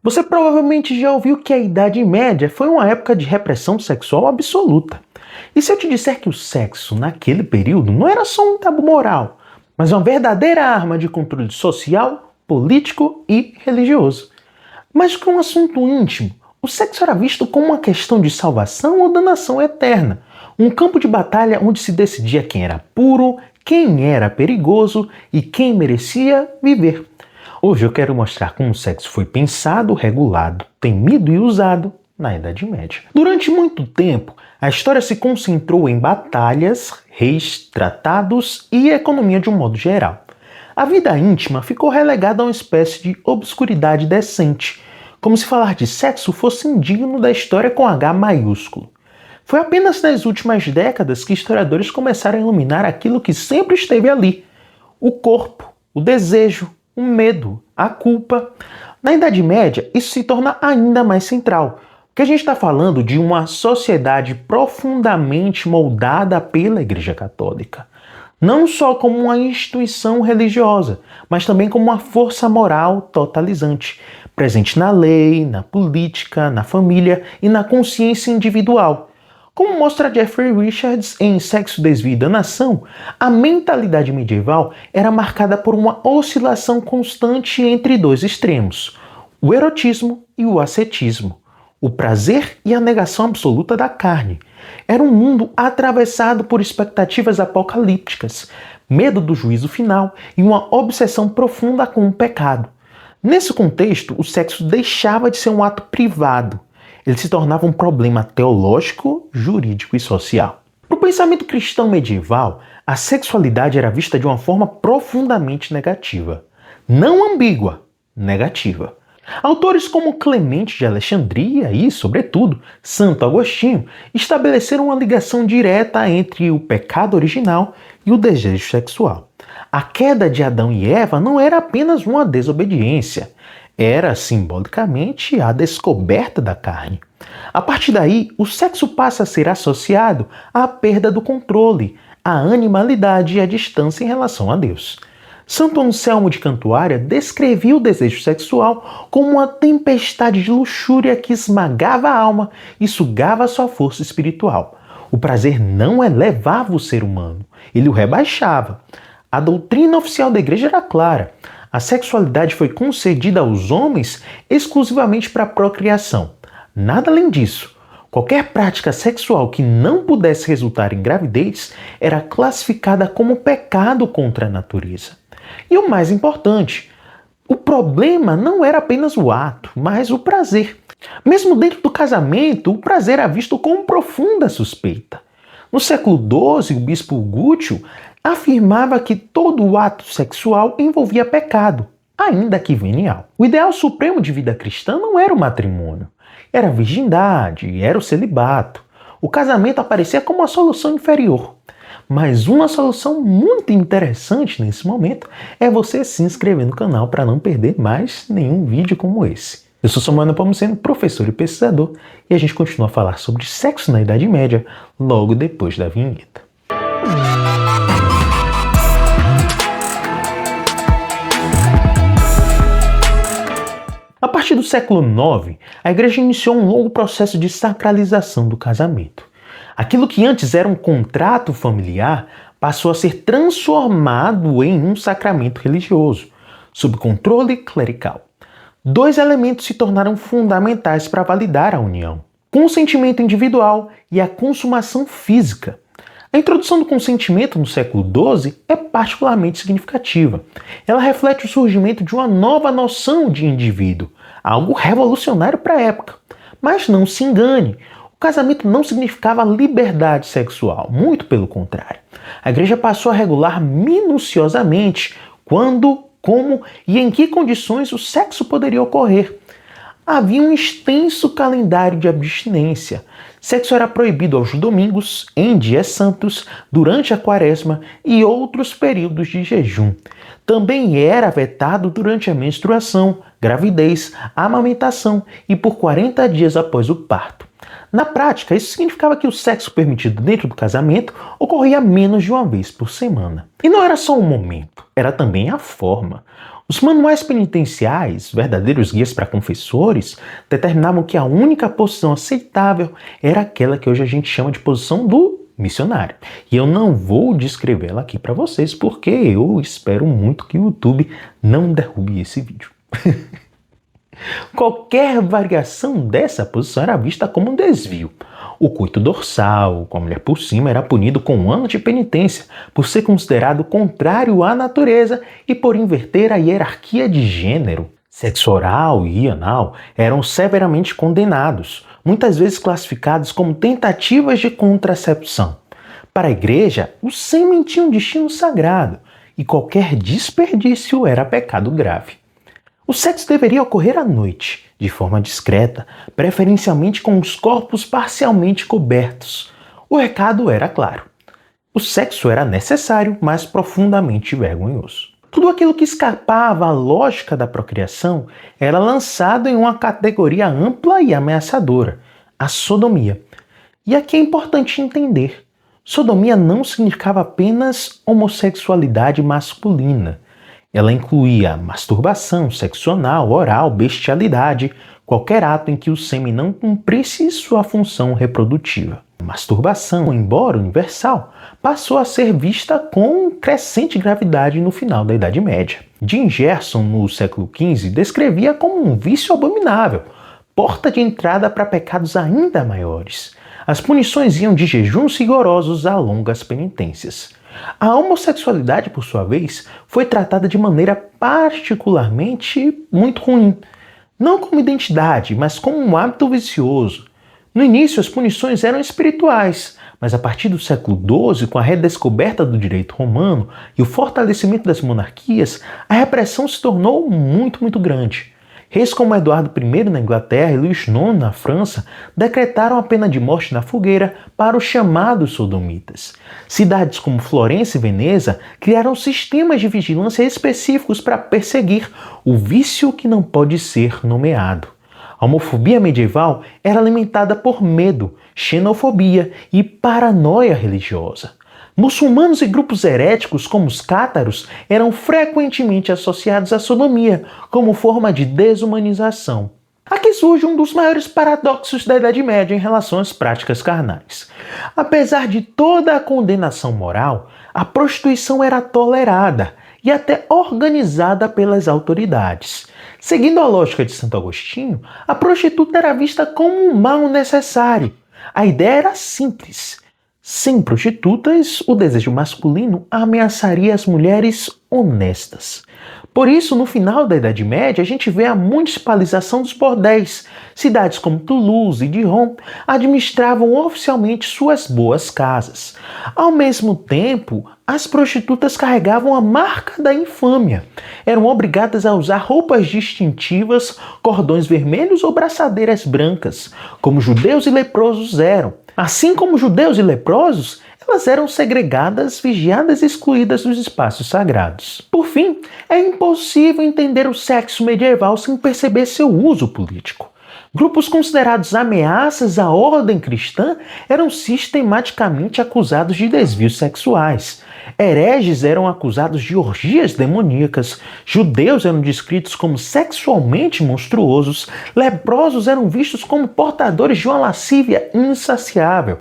Você provavelmente já ouviu que a Idade Média foi uma época de repressão sexual absoluta. E se eu te disser que o sexo, naquele período, não era só um tabu moral, mas uma verdadeira arma de controle social, político e religioso? Mais que um assunto íntimo, o sexo era visto como uma questão de salvação ou danação eterna, um campo de batalha onde se decidia quem era puro, quem era perigoso e quem merecia viver. Hoje eu quero mostrar como o sexo foi pensado, regulado, temido e usado na Idade Média. Durante muito tempo, a história se concentrou em batalhas, reis, tratados e economia de um modo geral. A vida íntima ficou relegada a uma espécie de obscuridade decente, como se falar de sexo fosse indigno da história com H maiúsculo. Foi apenas nas últimas décadas que historiadores começaram a iluminar aquilo que sempre esteve ali: o corpo, o desejo, o medo, a culpa. Na Idade Média, isso se torna ainda mais central, porque a gente está falando de uma sociedade profundamente moldada pela Igreja Católica. Não só como uma instituição religiosa, mas também como uma força moral totalizante, presente na lei, na política, na família e na consciência individual. Como mostra Jeffrey Richards em Sexo, Desvio e Danação, a mentalidade medieval era marcada por uma oscilação constante entre dois extremos: o erotismo e o ascetismo, o prazer e a negação absoluta da carne. Era um mundo atravessado por expectativas apocalípticas, medo do juízo final e uma obsessão profunda com o pecado. Nesse contexto, o sexo deixava de ser um ato privado. Ele se tornava um problema teológico, jurídico e social. No pensamento cristão medieval, a sexualidade era vista de uma forma profundamente negativa. Não ambígua, negativa. Autores como Clemente de Alexandria e, sobretudo, Santo Agostinho estabeleceram uma ligação direta entre o pecado original e o desejo sexual. A queda de Adão e Eva não era apenas uma desobediência, era simbolicamente a descoberta da carne. A partir daí, o sexo passa a ser associado à perda do controle, à animalidade e à distância em relação a Deus. Santo Anselmo de Cantuária descrevia o desejo sexual como uma tempestade de luxúria que esmagava a alma e sugava sua força espiritual. O prazer não elevava o ser humano, ele o rebaixava. A doutrina oficial da igreja era clara: a sexualidade foi concedida aos homens exclusivamente para a procriação. Nada além disso. Qualquer prática sexual que não pudesse resultar em gravidez era classificada como pecado contra a natureza. E o mais importante, o problema não era apenas o ato, mas o prazer. Mesmo dentro do casamento, o prazer era visto com profunda suspeita. No século XII, o bispo Gútio afirmava que todo o ato sexual envolvia pecado, ainda que venial. O ideal supremo de vida cristã não era o matrimônio, era a virgindade, era o celibato. O casamento aparecia como uma solução inferior. Mas uma solução muito interessante nesse momento é você se inscrever no canal para não perder mais nenhum vídeo como esse. Eu sou Samuel Nepomuceno, professor e pesquisador, e a gente continua a falar sobre sexo na Idade Média logo depois da vinheta. A partir do século IX, a Igreja iniciou um longo processo de sacralização do casamento. Aquilo que antes era um contrato familiar passou a ser transformado em um sacramento religioso, sob controle clerical. Dois elementos se tornaram fundamentais para validar a união: consentimento individual e a consumação física. A introdução do consentimento no século XII é particularmente significativa. Ela reflete o surgimento de uma nova noção de indivíduo, algo revolucionário para a época. Mas não se engane, o casamento não significava liberdade sexual, muito pelo contrário. A Igreja passou a regular minuciosamente quando, como e em que condições o sexo poderia ocorrer. Havia um extenso calendário de abstinência. Sexo era proibido aos domingos, em dias santos, durante a quaresma e outros períodos de jejum. Também era vetado durante a menstruação, gravidez, amamentação e por 40 dias após o parto. Na prática, isso significava que o sexo permitido dentro do casamento ocorria menos de uma vez por semana. E não era só o momento, era também a forma. Os manuais penitenciais, verdadeiros guias para confessores, determinavam que a única posição aceitável era aquela que hoje a gente chama de posição do missionário. E eu não vou descrevê-la aqui para vocês, porque eu espero muito que o YouTube não derrube esse vídeo. Qualquer variação dessa posição era vista como um desvio. O coito dorsal, com a mulher por cima, era punido com 1 ano de penitência, por ser considerado contrário à natureza e por inverter a hierarquia de gênero. Sexo oral e anal eram severamente condenados, muitas vezes classificados como tentativas de contracepção. Para a igreja, o sêmen tinha um destino sagrado, e qualquer desperdício era pecado grave. O sexo deveria ocorrer à noite, de forma discreta, preferencialmente com os corpos parcialmente cobertos. O recado era claro. O sexo era necessário, mas profundamente vergonhoso. Tudo aquilo que escapava à lógica da procriação era lançado em uma categoria ampla e ameaçadora, a sodomia. E aqui é importante entender, sodomia não significava apenas homossexualidade masculina. Ela incluía masturbação, sexo anal, oral, bestialidade, qualquer ato em que o sêmen não cumprisse sua função reprodutiva. A masturbação, embora universal, passou a ser vista com crescente gravidade no final da Idade Média. Jim Gerson, no século XV, descrevia como um vício abominável, porta de entrada para pecados ainda maiores. As punições iam de jejuns rigorosos a longas penitências. A homossexualidade, por sua vez, foi tratada de maneira particularmente muito ruim. Não como identidade, mas como um hábito vicioso. No início, as punições eram espirituais, mas a partir do século XII, com a redescoberta do direito romano e o fortalecimento das monarquias, a repressão se tornou muito grande. Reis como Eduardo I na Inglaterra e Luís IX na França decretaram a pena de morte na fogueira para os chamados sodomitas. Cidades como Florença e Veneza criaram sistemas de vigilância específicos para perseguir o vício que não pode ser nomeado. A homofobia medieval era alimentada por medo, xenofobia e paranoia religiosa. Muçulmanos e grupos heréticos como os cátaros eram frequentemente associados à sodomia como forma de desumanização. Aqui surge um dos maiores paradoxos da Idade Média em relação às práticas carnais. Apesar de toda a condenação moral, a prostituição era tolerada e até organizada pelas autoridades. Seguindo a lógica de Santo Agostinho, a prostituta era vista como um mal necessário. A ideia era simples. Sem prostitutas, o desejo masculino ameaçaria as mulheres honestas. Por isso, no final da Idade Média, a gente vê a municipalização dos bordéis. Cidades como Toulouse e Dijon administravam oficialmente suas boas casas. Ao mesmo tempo, as prostitutas carregavam a marca da infâmia. Eram obrigadas a usar roupas distintivas, cordões vermelhos ou braçadeiras brancas, como judeus e leprosos eram. Assim como judeus e leprosos, elas eram segregadas, vigiadas e excluídas dos espaços sagrados. Por fim, é impossível entender o sexo medieval sem perceber seu uso político. Grupos considerados ameaças à ordem cristã eram sistematicamente acusados de desvios sexuais. Hereges eram acusados de orgias demoníacas, judeus eram descritos como sexualmente monstruosos, leprosos eram vistos como portadores de uma lascívia insaciável.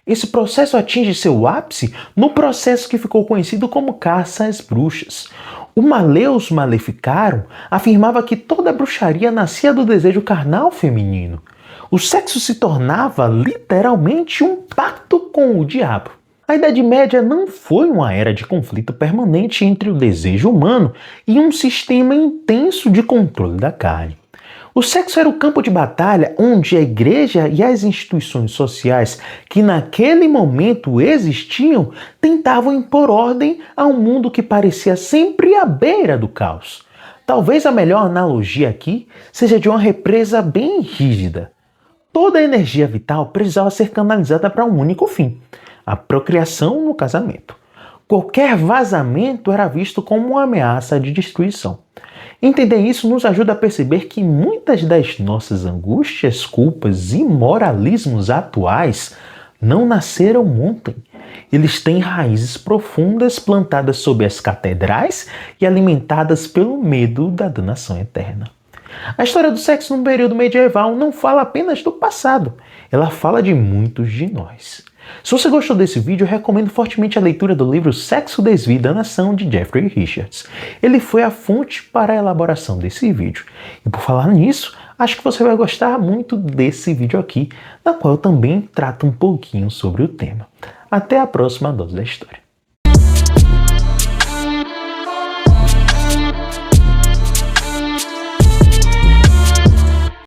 Esse processo atinge seu ápice no processo que ficou conhecido como caça às bruxas. O Maleus Maleficarum afirmava que toda bruxaria nascia do desejo carnal feminino. O sexo se tornava literalmente um pacto com o diabo. A Idade Média não foi uma era de conflito permanente entre o desejo humano e um sistema intenso de controle da carne. O sexo era o campo de batalha onde a igreja e as instituições sociais que naquele momento existiam tentavam impor ordem a um mundo que parecia sempre à beira do caos. Talvez a melhor analogia aqui seja de uma represa bem rígida. Toda a energia vital precisava ser canalizada para um único fim: a procriação no casamento. Qualquer vazamento era visto como uma ameaça de destruição. Entender isso nos ajuda a perceber que muitas das nossas angústias, culpas e moralismos atuais não nasceram ontem. Eles têm raízes profundas plantadas sob as catedrais e alimentadas pelo medo da danação eterna. A história do sexo no período medieval não fala apenas do passado, ela fala de muitos de nós. Se você gostou desse vídeo, eu recomendo fortemente a leitura do livro Sexo, Desvio e Danação, de Jeffrey Richards. Ele foi a fonte para a elaboração desse vídeo. E por falar nisso, acho que você vai gostar muito desse vídeo aqui, na qual eu também trato um pouquinho sobre o tema. Até a próxima dose da história.